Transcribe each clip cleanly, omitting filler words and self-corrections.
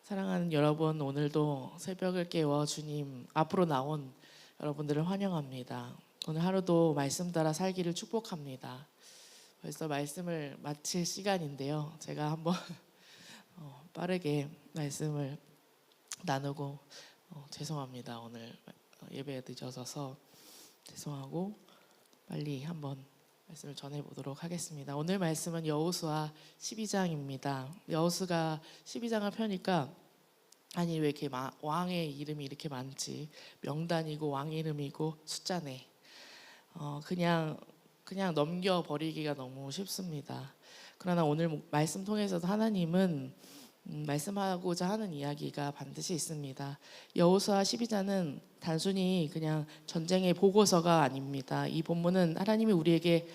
사랑하는 여러분, 오늘도 새벽을 깨워 주님 앞으로 나온 여러분들을 환영합니다. 오늘 하루도 말씀 따라 살기를 축복합니다. 벌써 말씀을 마칠 시간인데요. 제가 한번 빠르게 말씀을 나누고 죄송합니다. 오늘 예배에 늦어서 죄송하고 빨리 한번 말씀을 전해보도록 하겠습니다. 오늘 말씀은 여호수아 12장입니다. 여호수가 12장을 펴니까 아니 왜 이렇게 왕의 이름이 이렇게 많지? 명단이고 왕 이름이고 숫자네. 그냥 넘겨버리기가 너무 쉽습니다. 그러나 오늘 말씀 통해서도 하나님은 말씀하고자 하는 이야기가 반드시 있습니다. 여호수아 12장은 단순히 그냥 전쟁의 보고서가 아닙니다. 이 본문은 하나님이 우리에게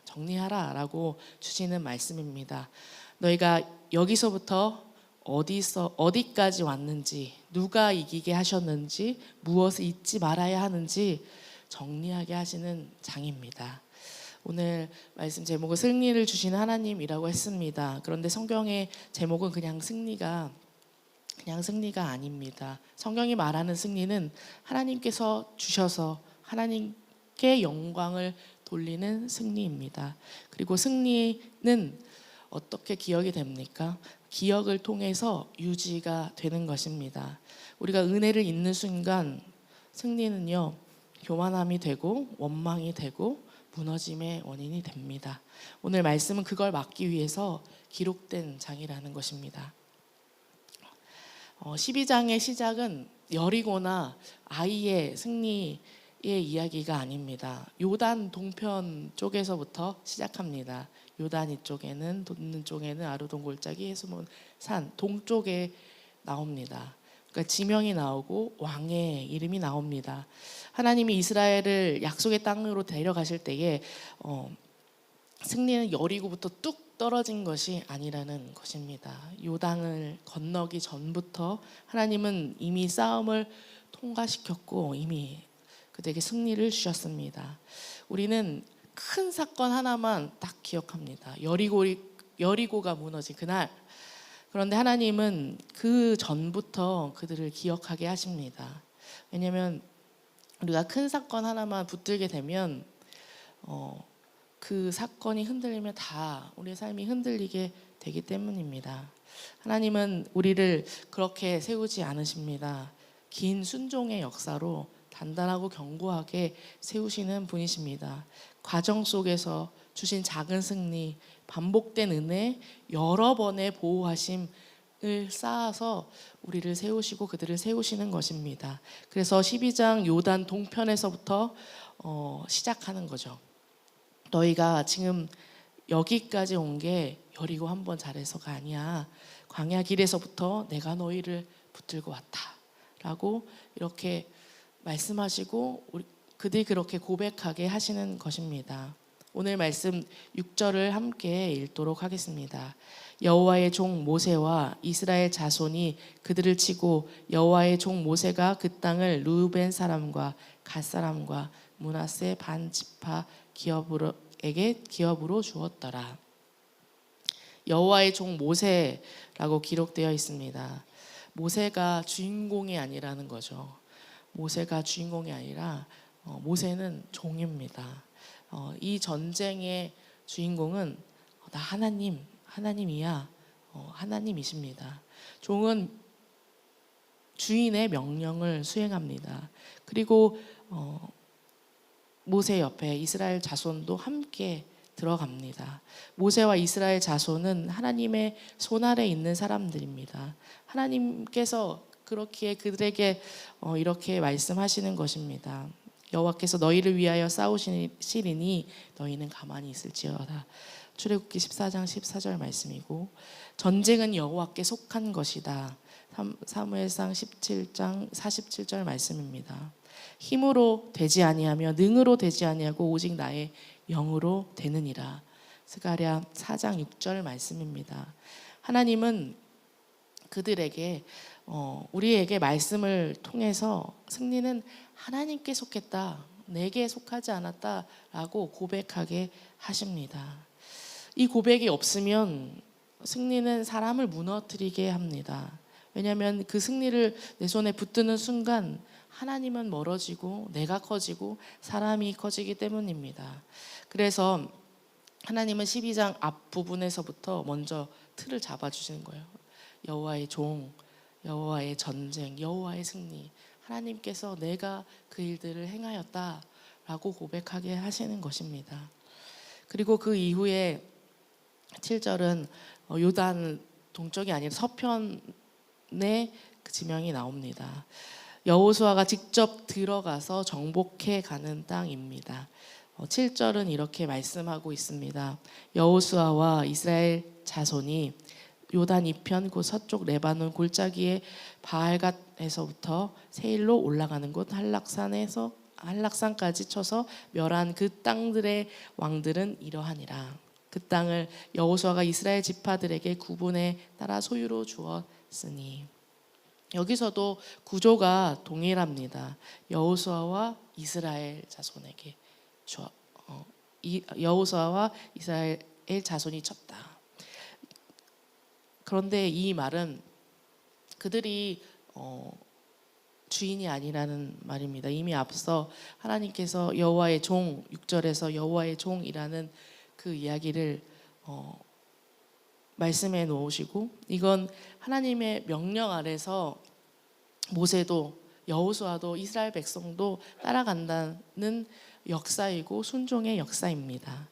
정리하라라고 주시는 말씀입니다. 너희가 여기서부터 어디까지 왔는지, 누가 이기게 하셨는지, 무엇을 잊지 말아야 하는지 정리하게 하시는 장입니다. 오늘 말씀 제목은 승리를 주시는 하나님이라고 했습니다. 그런데 성경의 제목은 그냥 승리가 아닙니다. 성경이 말하는 승리는 하나님께서 주셔서 하나님께 영광을 돌리는 승리입니다. 그리고 승리는 어떻게 기억이 됩니까? 기억을 통해서 유지가 되는 것입니다. 우리가 은혜를 잊는 순간 승리는요, 교만함이 되고 원망이 되고 무너짐의 원인이 됩니다. 오늘 말씀은 그걸 막기 위해서 기록된 장이라는 것입니다. 12장의 시작은 여리고나 아이의 승리의 이야기가 아닙니다. 요단 동편 쪽에서부터 시작합니다. 요단 이쪽에는 돕는 쪽에는 아르돈 골짜기 헤스몬 산 동쪽에 나옵니다. 그러니까 지명이 나오고 왕의 이름이 나옵니다. 하나님이 이스라엘을 약속의 땅으로 데려가실 때에 승리는 여리고부터 뚝 떨어진 것이 아니라는 것입니다. 요단을 건너기 전부터 하나님은 이미 싸움을 통과시켰고 이미 그들에게 승리를 주셨습니다. 우리는 큰 사건 하나만 딱 기억합니다. 여리고가 무너진 그날. 그런데 하나님은 그 전부터 그들을 기억하게 하십니다. 왜냐하면 우리가 큰 사건 하나만 붙들게 되면 그 사건이 흔들리면 다 우리의 삶이 흔들리게 되기 때문입니다. 하나님은 우리를 그렇게 세우지 않으십니다. 긴 순종의 역사로 단단하고 견고하게 세우시는 분이십니다. 과정 속에서 주신 작은 승리, 반복된 은혜, 여러 번의 보호하심을 쌓아서 우리를 세우시고 그들을 세우시는 것입니다. 그래서 12장 요단 동편에서부터 시작하는 거죠. 너희가 지금 여기까지 온 게 여리고 한 번 잘해서가 아니야. 광야 길에서부터 내가 너희를 붙들고 왔다 라고 이렇게 말씀하시고 그들이 그렇게 고백하게 하시는 것입니다. 오늘 말씀 6절을 함께 읽도록 하겠습니다. 여호와의 종 모세와 이스라엘 자손이 그들을 치고 여호와의 종 모세가 그 땅을 르우벤 사람과 갓 사람과 므낫세 반 지파 기업으로에게 기업으로 주었더라. 여호와의 종 모세라고 기록되어 있습니다. 모세가 주인공이 아니라는 거죠. 모세가 주인공이 아니라 모세는 종입니다. 이 전쟁의 주인공은 나 하나님이야. 하나님이십니다. 종은 주인의 명령을 수행합니다. 그리고 모세 옆에 이스라엘 자손도 함께 들어갑니다. 모세와 이스라엘 자손은 하나님의 손 아래 있는 사람들입니다. 하나님께서 그렇게 그들에게 이렇게 말씀하시는 것입니다. 여호와께서 너희를 위하여 싸우시리니 너희는 가만히 있을지어다. 출애굽기 14장 14절 말씀이고, 전쟁은 여호와께 속한 것이다. 사무엘상 17장 47절 말씀입니다. 힘으로 되지 아니하며 능으로 되지 아니하고 오직 나의 영으로 되느니라. 스가랴 4장 6절 말씀입니다. 하나님은 그들에게 우리에게 말씀을 통해서 승리는 하나님께 속했다, 내게 속하지 않았다라고 고백하게 하십니다. 이 고백이 없으면 승리는 사람을 무너뜨리게 합니다. 왜냐하면 그 승리를 내 손에 붙드는 순간 하나님은 멀어지고 내가 커지고 사람이 커지기 때문입니다. 그래서 하나님은 12장 앞부분에서부터 먼저 틀을 잡아주시는 거예요. 여호와의 종, 여호와의 전쟁, 여호와의 승리. 하나님께서 내가 그 일들을 행하였다라고 고백하게 하시는 것입니다. 그리고 그 이후에 7절은 요단 동쪽이 아니라 서편의 그 지명이 나옵니다. 여호수아가 직접 들어가서 정복해 가는 땅입니다. 7절은 이렇게 말씀하고 있습니다. 여호수아와 이스라엘 자손이 요단 이편 곧 서쪽 레바논 골짜기의 바알갓에서부터 세일로 올라가는 곳 한락산까지 쳐서 멸한 그 땅들의 왕들은 이러하니라. 그 땅을 여호수아가 이스라엘 지파들에게 구분에 따라 소유로 주었으니. 여기서도 구조가 동일합니다. 여호수아와 이스라엘 자손에게 여호수아와 이스라엘 자손이 쳤다. 그런데 이 말은 그들이 주인이 아니라는 말입니다. 이미 앞서 하나님께서 여호와의 종 6절에서 여호와의 종이라는 그 이야기를 말씀해 놓으시고, 이건 하나님의 명령 아래서 모세도 여호수아도 이스라엘 백성도 따라간다는 역사이고 순종의 역사입니다.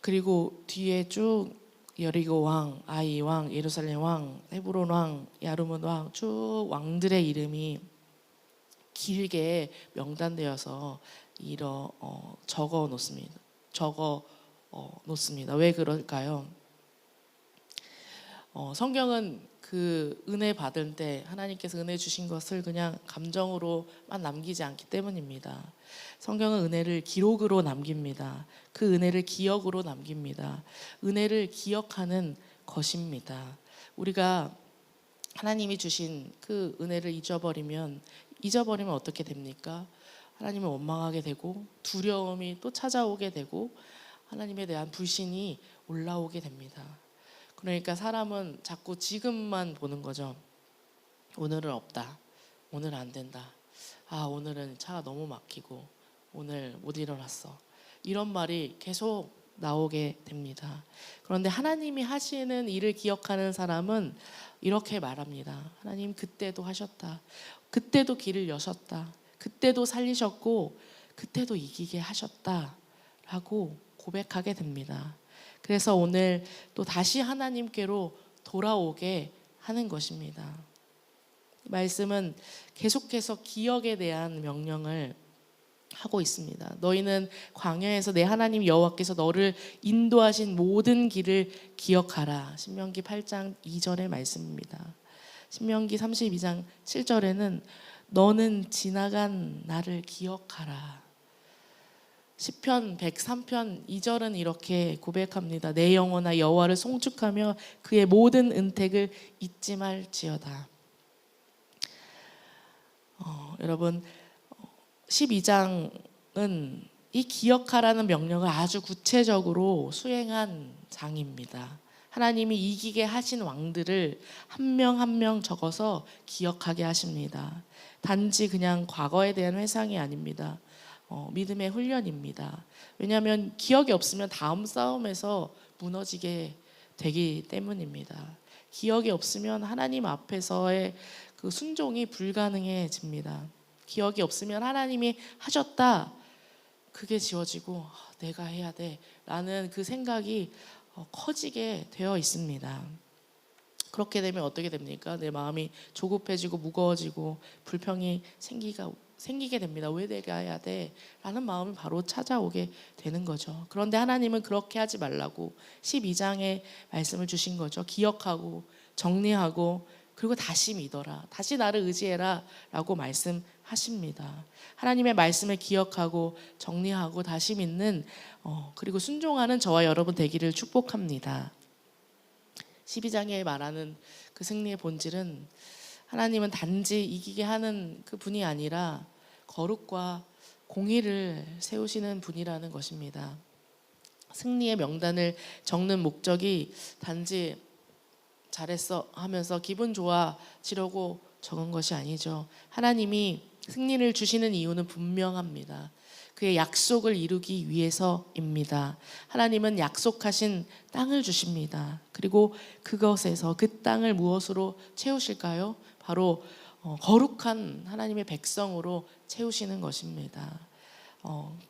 그리고 뒤에 쭉 여리고 왕, 아이 왕, 예루살렘 왕, 헤브론 왕, 야르문 왕, 쭉 왕들의 이름이 길게 명단되어서 적어 놓습니다. 왜 그럴까요? 성경은 그 은혜 받을 때 하나님께서 은혜 주신 것을 그냥 감정으로만 남기지 않기 때문입니다. 성경은 은혜를 기록으로 남깁니다. 그 은혜를 기억으로 남깁니다. 은혜를 기억하는 것입니다. 우리가 하나님이 주신 그 은혜를 잊어버리면 어떻게 됩니까? 하나님을 원망하게 되고 두려움이 또 찾아오게 되고 하나님에 대한 불신이 올라오게 됩니다. 그러니까 사람은 자꾸 지금만 보는 거죠. 오늘은 없다. 오늘 안 된다. 오늘은 차가 너무 막히고 오늘 못 일어났어. 이런 말이 계속 나오게 됩니다. 그런데 하나님이 하시는 일을 기억하는 사람은 이렇게 말합니다. 하나님 그때도 하셨다. 그때도 길을 여셨다. 그때도 살리셨고 그때도 이기게 하셨다. 라고 고백하게 됩니다. 그래서 오늘 또 다시 하나님께로 돌아오게 하는 것입니다. 말씀은 계속해서 기억에 대한 명령을 하고 있습니다. 너희는 광야에서 내 하나님 여호와께서 너를 인도하신 모든 길을 기억하라. 신명기 8장 2절의 말씀입니다. 신명기 32장 7절에는 너는 지나간 나를 기억하라. 시편 103편 2절은 이렇게 고백합니다. 내 영혼아 여호와를 송축하며 그의 모든 은택을 잊지 말지어다. 여러분 12장은 이 기억하라는 명령을 아주 구체적으로 수행한 장입니다. 하나님이 이기게 하신 왕들을 한 명 한 명 적어서 기억하게 하십니다. 단지 그냥 과거에 대한 회상이 아닙니다. 믿음의 훈련입니다. 왜냐하면 기억이 없으면 다음 싸움에서 무너지게 되기 때문입니다. 기억이 없으면 하나님 앞에서의 그 순종이 불가능해집니다. 기억이 없으면 하나님이 하셨다, 그게 지워지고 내가 해야 돼 라는 그 생각이 커지게 되어 있습니다. 그렇게 되면 어떻게 됩니까? 내 마음이 조급해지고 무거워지고 불평이 생기게 됩니다. 왜 내가 해야 돼? 라는 마음이 바로 찾아오게 되는 거죠. 그런데 하나님은 그렇게 하지 말라고 12장에 말씀을 주신 거죠. 기억하고 정리하고 그리고 다시 믿어라. 다시 나를 의지해라 라고 말씀하십니다. 하나님의 말씀을 기억하고 정리하고 다시 믿는 그리고 순종하는 저와 여러분 되기를 축복합니다. 12장에 말하는 그 승리의 본질은 하나님은 단지 이기게 하는 그 분이 아니라 거룩과 공의를 세우시는 분이라는 것입니다. 승리의 명단을 적는 목적이 단지 잘했어 하면서 기분 좋아지려고 적은 것이 아니죠. 하나님이 승리를 주시는 이유는 분명합니다. 그의 약속을 이루기 위해서입니다. 하나님은 약속하신 땅을 주십니다. 그리고 그것에서 그 땅을 무엇으로 채우실까요? 바로 거룩한 하나님의 백성으로 채우시는 것입니다.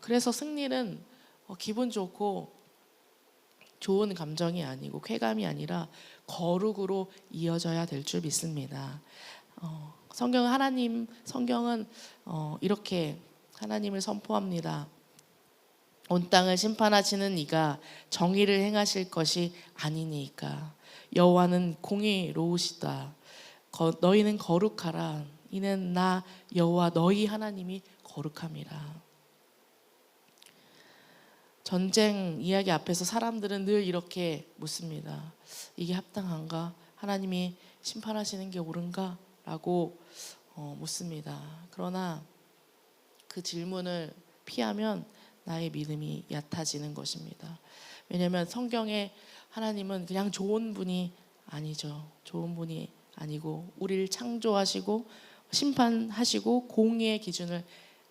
그래서 승리는 기분 좋고 좋은 감정이 아니고 쾌감이 아니라 거룩으로 이어져야 될 줄 믿습니다. 성경은 이렇게 하나님을 선포합니다. 온 땅을 심판하시는 이가 정의를 행하실 것이 아니니까. 여호와는 공의로우시다. 너희는 거룩하라. 이는 나 여호와 너희 하나님이 거룩함이라. 전쟁 이야기 앞에서 사람들은 늘 이렇게 묻습니다. 이게 합당한가? 하나님이 심판하시는 게 옳은가? 라고 묻습니다. 그러나 그 질문을 피하면 나의 믿음이 얕아지는 것입니다. 왜냐하면 성경에 하나님은 그냥 좋은 분이 아니죠. 좋은 분이 아니고 우리를 창조하시고 심판하시고 공의의 기준을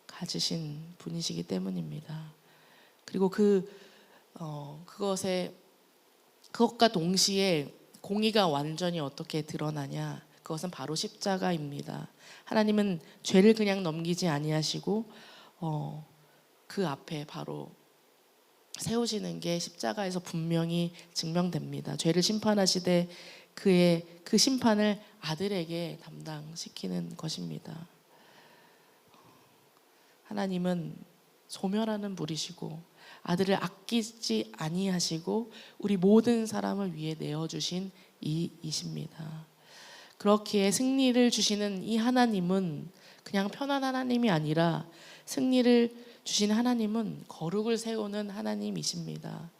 가지신 분이시기 때문입니다. 그리고 그것과 동시에 공의가 완전히 어떻게 드러나냐? 그것은 바로 십자가입니다. 하나님은 죄를 그냥 넘기지 아니하시고 그 앞에 바로 세우시는 게 십자가에서 분명히 증명됩니다. 죄를 심판하시되 그 심판을 아들에게 담당시키는 것입니다. 하나님은 소멸하는 분이시고 아들을 아끼지 아니하시고 우리 모든 사람을 위해 내어주신 이이십니다. 그렇기에 승리를 주시는 이 하나님은 그냥 편한 하나님이 아니라 승리를 주신 하나님은 거룩을 세우는 하나님이십니다.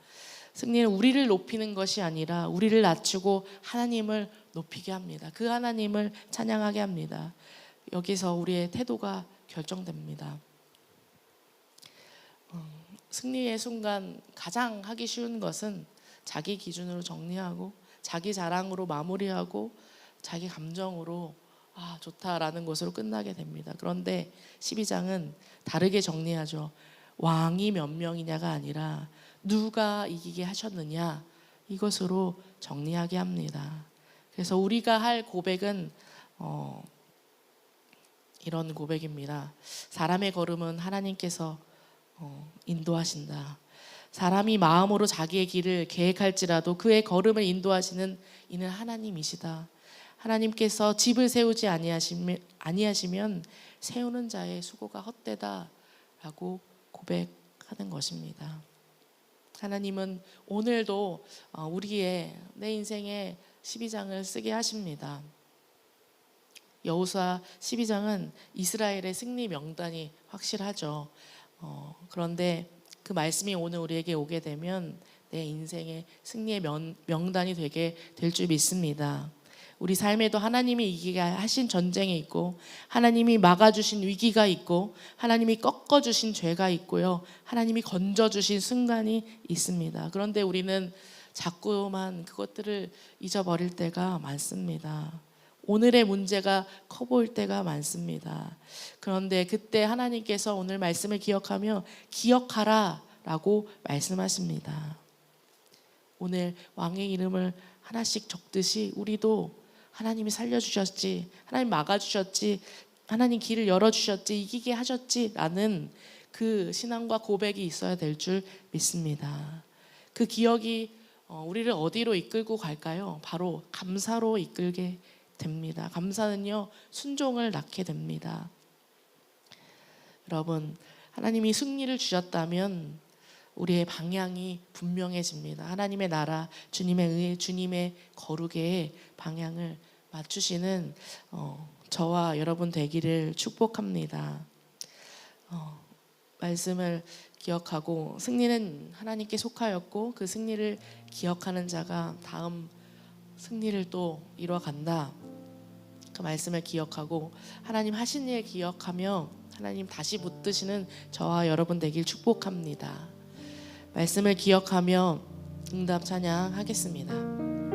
승리는 우리를 높이는 것이 아니라 우리를 낮추고 하나님을 높이게 합니다. 그 하나님을 찬양하게 합니다. 여기서 우리의 태도가 결정됩니다. 승리의 순간 가장 하기 쉬운 것은 자기 기준으로 정리하고 자기 자랑으로 마무리하고 자기 감정으로 좋다라는 것으로 끝나게 됩니다. 그런데 12장은 다르게 정리하죠. 왕이 몇 명이냐가 아니라 누가 이기게 하셨느냐 이것으로 정리하게 합니다. 그래서 우리가 할 고백은 이런 고백입니다. 사람의 걸음은 하나님께서 인도하신다. 사람이 마음으로 자기의 길을 계획할지라도 그의 걸음을 인도하시는 이는 하나님이시다. 하나님께서 집을 세우지 아니하시면 세우는 자의 수고가 헛되다라고 고백하는 것입니다. 하나님은 오늘도 내 인생의 12장을 쓰게 하십니다. 여호수아 12장은 이스라엘의 승리 명단이 확실하죠. 그런데 그 말씀이 오늘 우리에게 오게 되면 내 인생의 승리의 명단이 되게 될 줄 믿습니다. 우리 삶에도 하나님이 이기게 하신 전쟁이 있고 하나님이 막아주신 위기가 있고 하나님이 꺾어주신 죄가 있고요. 하나님이 건져주신 순간이 있습니다. 그런데 우리는 자꾸만 그것들을 잊어버릴 때가 많습니다. 오늘의 문제가 커 보일 때가 많습니다. 그런데 그때 하나님께서 오늘 말씀을 기억하며 기억하라 라고 말씀하십니다. 오늘 왕의 이름을 하나씩 적듯이 우리도 하나님이 살려주셨지, 하나님 막아주셨지, 하나님 길을 열어주셨지, 이기게 하셨지 라는 그 신앙과 고백이 있어야 될 줄 믿습니다. 그 기억이 우리를 어디로 이끌고 갈까요? 바로 감사로 이끌게 됩니다. 감사는요, 순종을 낳게 됩니다. 여러분, 하나님이 승리를 주셨다면 우리의 방향이 분명해집니다. 하나님의 나라, 주님의 의회, 주님의 거룩의 방향을 맞추시는 저와 여러분 되기를 축복합니다. 말씀을 기억하고 승리는 하나님께 속하였고 그 승리를 기억하는 자가 다음 승리를 또 이뤄간다. 그 말씀을 기억하고 하나님 하신 일 기억하며 하나님 다시 붙드시는 저와 여러분 되길 축복합니다. 말씀을 기억하며 응답 찬양하겠습니다.